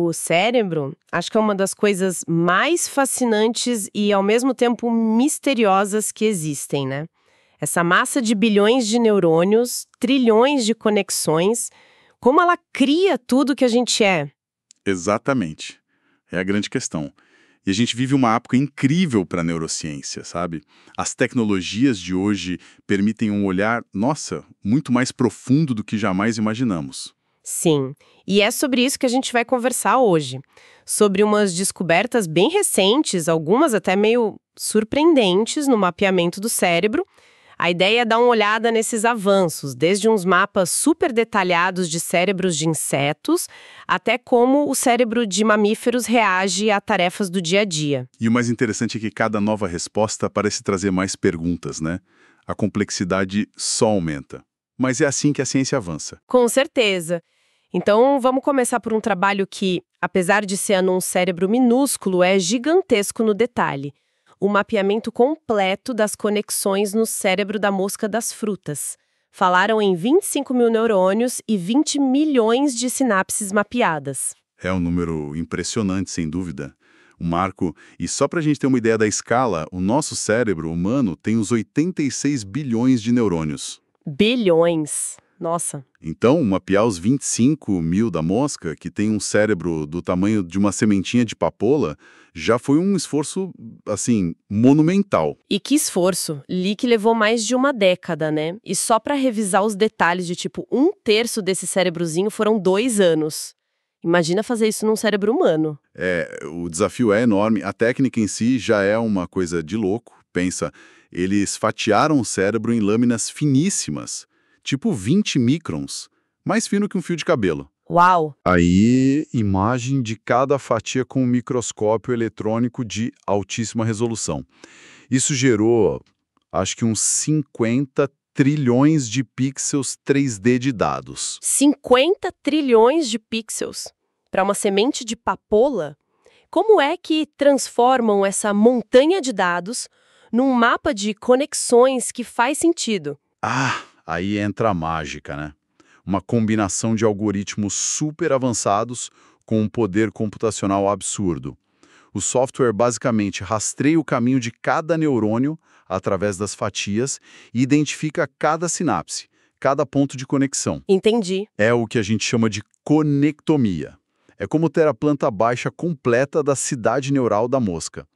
O cérebro, acho que é uma das coisas mais fascinantes e, ao mesmo tempo, misteriosas que existem, né? Essa massa de bilhões de neurônios, trilhões de conexões, como ela cria tudo que a gente é. Exatamente. É a grande questão. E a gente vive uma época incrível para a neurociência, sabe? As tecnologias de hoje permitem um olhar, nossa, muito mais profundo do que jamais imaginamos. Sim, e é sobre isso que a gente vai conversar hoje. Sobre umas descobertas bem recentes, algumas até meio surpreendentes no mapeamento do cérebro. A ideia é dar uma olhada nesses avanços, desde uns mapas super detalhados de cérebros de insetos, até como o cérebro de mamíferos reage a tarefas do dia a dia. E o mais interessante é que cada nova resposta parece trazer mais perguntas, né? A complexidade só aumenta. Mas é assim que a ciência avança. Com certeza. Então, vamos começar por um trabalho que, apesar de ser num cérebro minúsculo, é gigantesco no detalhe. O mapeamento completo das conexões no cérebro da mosca das frutas. Falaram em 25 mil neurônios e 20 milhões de sinapses mapeadas. É um número impressionante, sem dúvida. Um marco. E só para a gente ter uma ideia da escala, o nosso cérebro humano tem os 86 bilhões de neurônios. Bilhões. Nossa. Então, mapear os 25 mil da mosca, que tem um cérebro do tamanho de uma sementinha de papoula, já foi um esforço, assim, monumental. E que esforço. Li que levou mais de uma década, né? E só para revisar os detalhes de tipo 1/3 desse cérebrozinho foram 2 anos. Imagina fazer isso num cérebro humano. O desafio é enorme, a técnica em si já é uma coisa de louco. Pensa, eles fatiaram o cérebro em lâminas finíssimas, tipo 20 microns, mais fino que um fio de cabelo. Uau! Aí, imagem de cada fatia com um microscópio eletrônico de altíssima resolução. Isso gerou, acho que uns 50 trilhões de pixels 3D de dados. 50 trilhões de pixels. Para uma semente de papoula? Como é que transformam essa montanha de dados num mapa de conexões que faz sentido? Ah, aí entra a mágica, né? Uma combinação de algoritmos super avançados com um poder computacional absurdo. O software basicamente rastreia o caminho de cada neurônio através das fatias e identifica cada sinapse, cada ponto de conexão. Entendi. É o que a gente chama de conectomia. É como ter a planta baixa completa da cidade neural da mosca.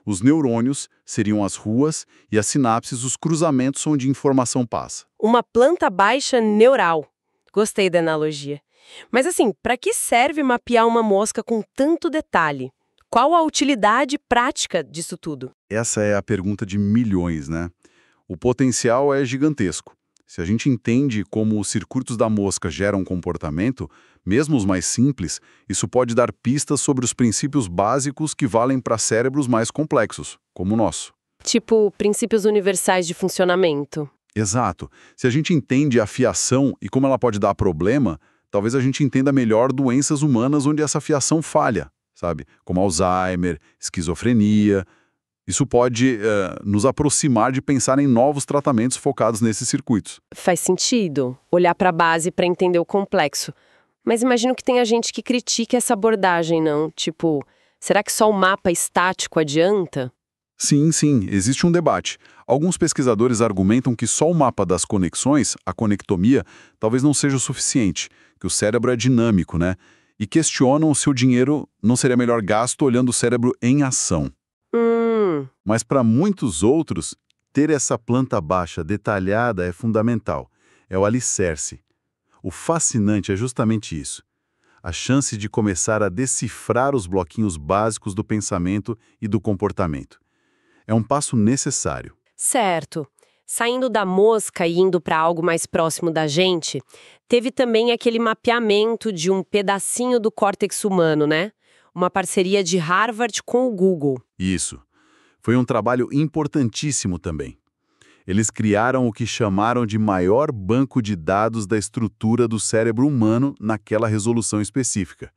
Os neurônios seriam as ruas e as sinapses os cruzamentos onde a informação passa. Uma planta baixa neural. Gostei da analogia. Mas assim, para que serve mapear uma mosca com tanto detalhe? Qual a utilidade prática disso tudo? Essa é a pergunta de milhões, né? O potencial é gigantesco. Se a gente entende como os circuitos da mosca geram comportamento, mesmo os mais simples, isso pode dar pistas sobre os princípios básicos que valem para cérebros mais complexos, como o nosso. Tipo, princípios universais de funcionamento. Exato. Se a gente entende a fiação e como ela pode dar problema, talvez a gente entenda melhor doenças humanas onde essa fiação falha, sabe? Como Alzheimer, esquizofrenia. Isso pode nos aproximar de pensar em novos tratamentos focados nesses circuitos. Faz sentido olhar para a base para entender o complexo. Mas imagino que tenha gente que critique essa abordagem, não? Tipo, será que só o mapa estático adianta? Sim, sim, existe um debate. Alguns pesquisadores argumentam que só o mapa das conexões, a conectomia, talvez não seja o suficiente, que o cérebro é dinâmico, né? E questionam se o dinheiro não seria melhor gasto olhando o cérebro em ação. Mas para muitos outros, ter essa planta baixa detalhada é fundamental. É o alicerce. O fascinante é justamente isso. A chance de começar a decifrar os bloquinhos básicos do pensamento e do comportamento. É um passo necessário. Certo. Saindo da mosca e indo para algo mais próximo da gente, teve também aquele mapeamento de um pedacinho do córtex humano, né? Uma parceria de Harvard com o Google. Isso. Foi um trabalho importantíssimo também. Eles criaram o que chamaram de maior banco de dados da estrutura do cérebro humano naquela resolução específica.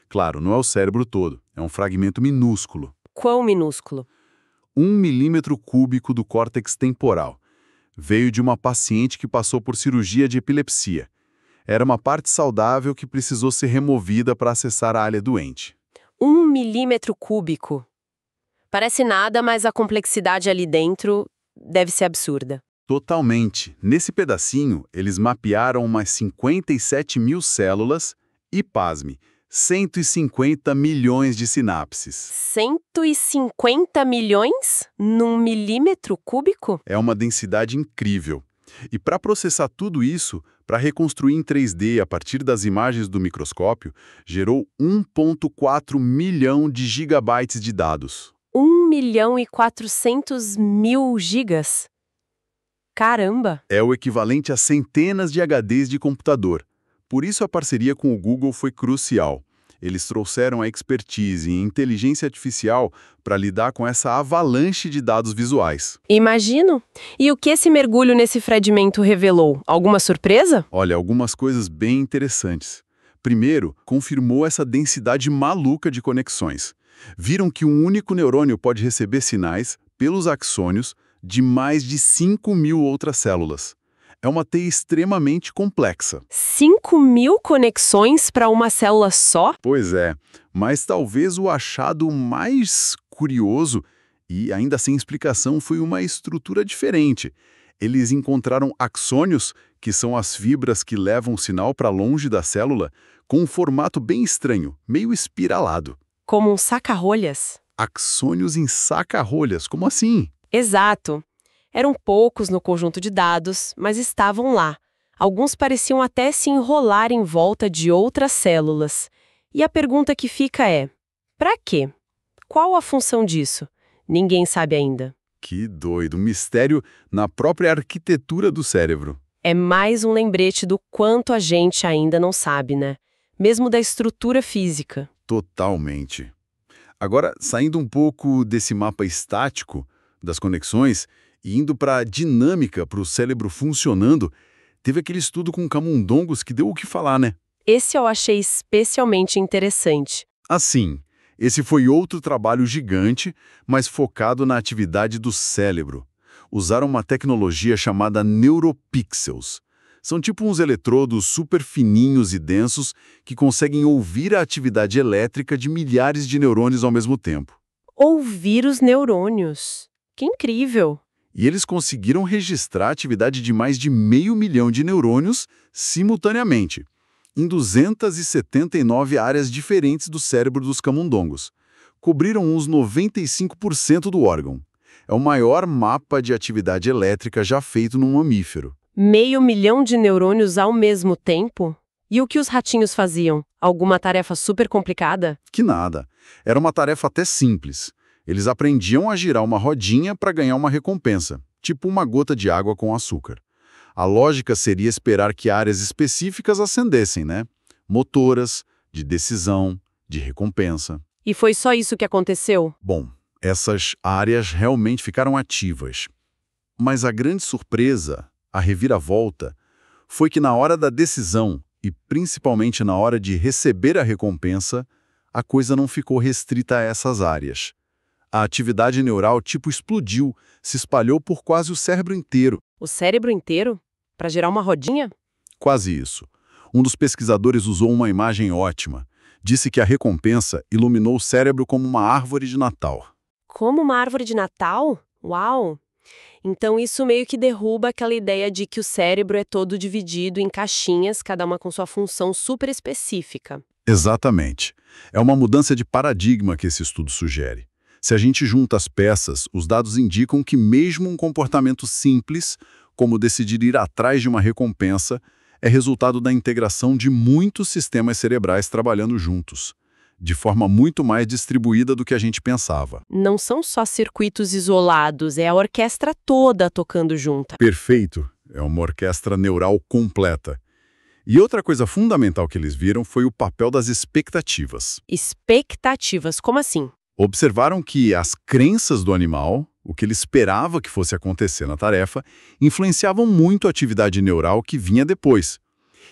Claro, não é o cérebro todo, é um fragmento minúsculo. Quão minúsculo? 1 milímetro cúbico do córtex temporal. Veio de uma paciente que passou por cirurgia de epilepsia. Era uma parte saudável que precisou ser removida para acessar a área doente. 1 milímetro cúbico. Parece nada, mas a complexidade ali dentro deve ser absurda. Totalmente. Nesse pedacinho, eles mapearam umas 57 mil células e, pasme, 150 milhões de sinapses. 150 milhões num milímetro cúbico? É uma densidade incrível. E para processar tudo isso, para reconstruir em 3D a partir das imagens do microscópio, gerou 1,4 milhão de gigabytes de dados. 1.400.000 gigas? Caramba! É o equivalente a centenas de HDs de computador. Por isso a parceria com o Google foi crucial. Eles trouxeram a expertise em inteligência artificial para lidar com essa avalanche de dados visuais. Imagino. E o que esse mergulho nesse fragmento revelou? Alguma surpresa? Olha, algumas coisas bem interessantes. Primeiro, confirmou essa densidade maluca de conexões. Viram que um único neurônio pode receber sinais, pelos axônios, de mais de 5.000 outras células. É uma teia extremamente complexa. 5.000 conexões para uma célula só? Pois é, mas talvez o achado mais curioso, e ainda sem explicação, foi uma estrutura diferente. Eles encontraram axônios, que são as fibras que levam o sinal para longe da célula, com um formato bem estranho, meio espiralado. Como um saca-rolhas? Axônios em saca-rolhas, como assim? Exato. Eram poucos no conjunto de dados, mas estavam lá. Alguns pareciam até se enrolar em volta de outras células. E a pergunta que fica é: para quê? Qual a função disso? Ninguém sabe ainda. Que doido, mistério na própria arquitetura do cérebro. É mais um lembrete do quanto a gente ainda não sabe, né? Mesmo da estrutura física. Totalmente. Agora, saindo um pouco desse mapa estático das conexões e indo para a dinâmica, para o cérebro funcionando, teve aquele estudo com camundongos que deu o que falar, né? Esse eu achei especialmente interessante. Assim, esse foi outro trabalho gigante, mas focado na atividade do cérebro. Usaram uma tecnologia chamada neuropixels. São tipo uns eletrodos super fininhos e densos que conseguem ouvir a atividade elétrica de milhares de neurônios ao mesmo tempo. Ouvir os neurônios. Que incrível! E eles conseguiram registrar a atividade de mais de 500 mil de neurônios simultaneamente, em 279 áreas diferentes do cérebro dos camundongos. Cobriram uns 95% do órgão. É o maior mapa de atividade elétrica já feito num mamífero. 500 mil de neurônios ao mesmo tempo? E o que os ratinhos faziam? Alguma tarefa super complicada? Que nada. Era uma tarefa até simples. Eles aprendiam a girar uma rodinha para ganhar uma recompensa, tipo uma gota de água com açúcar. A lógica seria esperar que áreas específicas acendessem, né? Motoras, de decisão, de recompensa. E foi só isso que aconteceu? Bom, essas áreas realmente ficaram ativas. Mas a grande surpresa, a reviravolta, foi que na hora da decisão, e principalmente na hora de receber a recompensa, a coisa não ficou restrita a essas áreas. A atividade neural tipo explodiu, se espalhou por quase o cérebro inteiro. O cérebro inteiro? Para gerar uma rodinha? Quase isso. Um dos pesquisadores usou uma imagem ótima. Disse que a recompensa iluminou o cérebro como uma árvore de Natal. Como uma árvore de Natal? Uau! Então isso meio que derruba aquela ideia de que o cérebro é todo dividido em caixinhas, cada uma com sua função super específica. Exatamente. É uma mudança de paradigma que esse estudo sugere. Se a gente junta as peças, os dados indicam que mesmo um comportamento simples, como decidir ir atrás de uma recompensa, é resultado da integração de muitos sistemas cerebrais trabalhando juntos, de forma muito mais distribuída do que a gente pensava. Não são só circuitos isolados, é a orquestra toda tocando junta. Perfeito. É uma orquestra neural completa. E outra coisa fundamental que eles viram foi o papel das expectativas. Expectativas, como assim? Observaram que as crenças do animal, o que ele esperava que fosse acontecer na tarefa, influenciavam muito a atividade neural que vinha depois.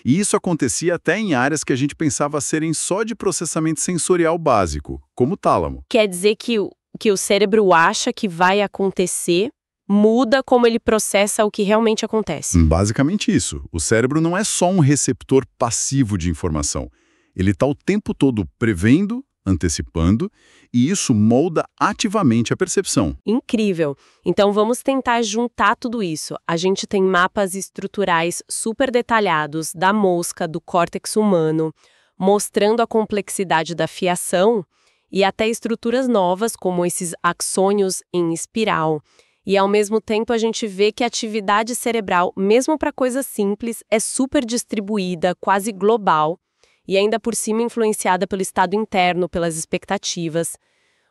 E isso acontecia até em áreas que a gente pensava serem só de processamento sensorial básico, como o tálamo. Quer dizer que o cérebro acha que vai acontecer, muda como ele processa o que realmente acontece. Basicamente isso. O cérebro não é só um receptor passivo de informação. Ele está o tempo todo prevendo, antecipando, e isso molda ativamente a percepção. Incrível! Então vamos tentar juntar tudo isso. A gente tem mapas estruturais super detalhados da mosca, do córtex humano, mostrando a complexidade da fiação e até estruturas novas, como esses axônios em espiral. E, ao mesmo tempo, a gente vê que a atividade cerebral, mesmo para coisas simples, é super distribuída, quase global, e ainda por cima influenciada pelo estado interno, pelas expectativas.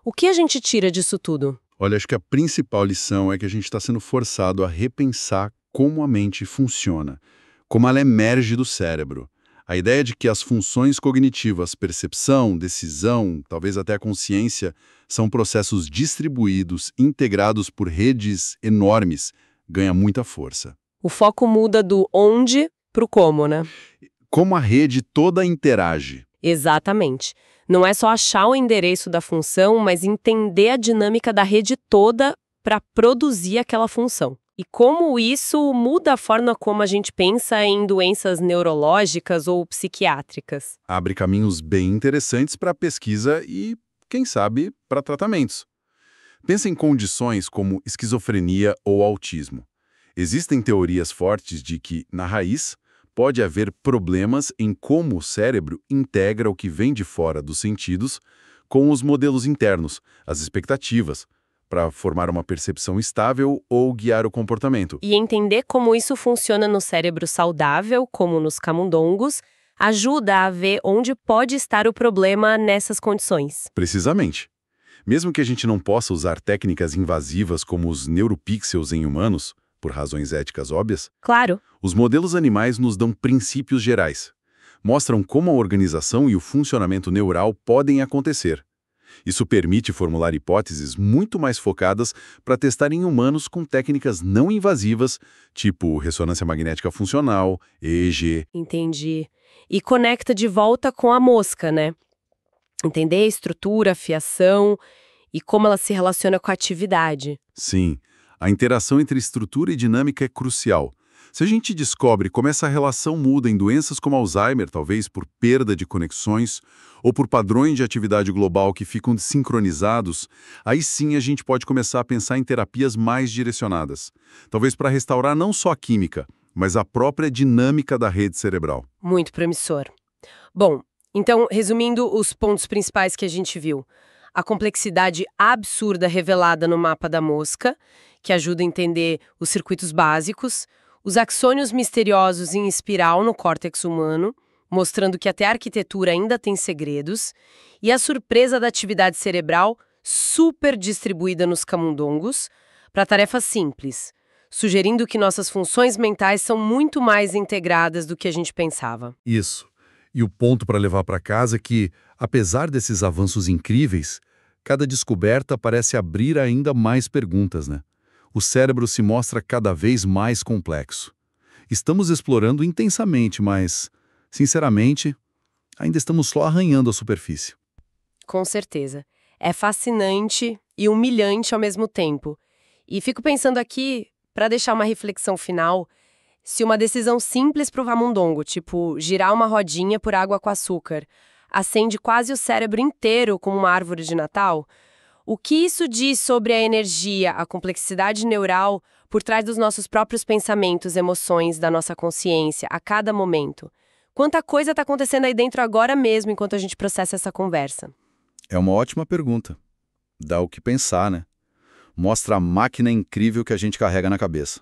O que a gente tira disso tudo? Olha, acho que a principal lição é que a gente está sendo forçado a repensar como a mente funciona, como ela emerge do cérebro. A ideia de que as funções cognitivas, percepção, decisão, talvez até a consciência, são processos distribuídos, integrados por redes enormes, ganha muita força. O foco muda do onde para o como, né? Como a rede toda interage. Exatamente. Não é só achar o endereço da função, mas entender a dinâmica da rede toda para produzir aquela função. E como isso muda a forma como a gente pensa em doenças neurológicas ou psiquiátricas. Abre caminhos bem interessantes para pesquisa e, quem sabe, para tratamentos. Pensa em condições como esquizofrenia ou autismo. Existem teorias fortes de que, na raiz, pode haver problemas em como o cérebro integra o que vem de fora dos sentidos com os modelos internos, as expectativas, para formar uma percepção estável ou guiar o comportamento. E entender como isso funciona no cérebro saudável, como nos camundongos, ajuda a ver onde pode estar o problema nessas condições. Precisamente. Mesmo que a gente não possa usar técnicas invasivas como os neuropixels em humanos, por razões éticas óbvias, Claro. os modelos animais nos dão princípios gerais. Mostram como a organização e o funcionamento neural podem acontecer. Isso permite formular hipóteses muito mais focadas para testar em humanos com técnicas não invasivas, tipo ressonância magnética funcional, EEG. Entendi. E conecta de volta com a mosca, né? Entender a estrutura, a fiação e como ela se relaciona com a atividade. Sim, a interação entre estrutura e dinâmica é crucial. Se a gente descobre como essa relação muda em doenças como Alzheimer, talvez por perda de conexões, ou por padrões de atividade global que ficam desincronizados, aí sim a gente pode começar a pensar em terapias mais direcionadas. Talvez para restaurar não só a química, mas a própria dinâmica da rede cerebral. Muito promissor. Bom, então, resumindo os pontos principais que a gente viu. A complexidade absurda revelada no mapa da mosca, que ajuda a entender os circuitos básicos, os axônios misteriosos em espiral no córtex humano, mostrando que até a arquitetura ainda tem segredos, e a surpresa da atividade cerebral super distribuída nos camundongos para tarefas simples, sugerindo que nossas funções mentais são muito mais integradas do que a gente pensava. Isso. E o ponto para levar para casa é que, apesar desses avanços incríveis, cada descoberta parece abrir ainda mais perguntas, né? O cérebro se mostra cada vez mais complexo. Estamos explorando intensamente, mas, sinceramente, ainda estamos só arranhando a superfície. Com certeza. É fascinante e humilhante ao mesmo tempo. E fico pensando aqui, para deixar uma reflexão final, se uma decisão simples para o camundongo, tipo girar uma rodinha por água com açúcar, acende quase o cérebro inteiro como uma árvore de Natal, o que isso diz sobre a energia, a complexidade neural por trás dos nossos próprios pensamentos, emoções, da nossa consciência, a cada momento? Quanta coisa está acontecendo aí dentro agora mesmo enquanto a gente processa essa conversa? É uma ótima pergunta. Dá o que pensar, né? Mostra a máquina incrível que a gente carrega na cabeça.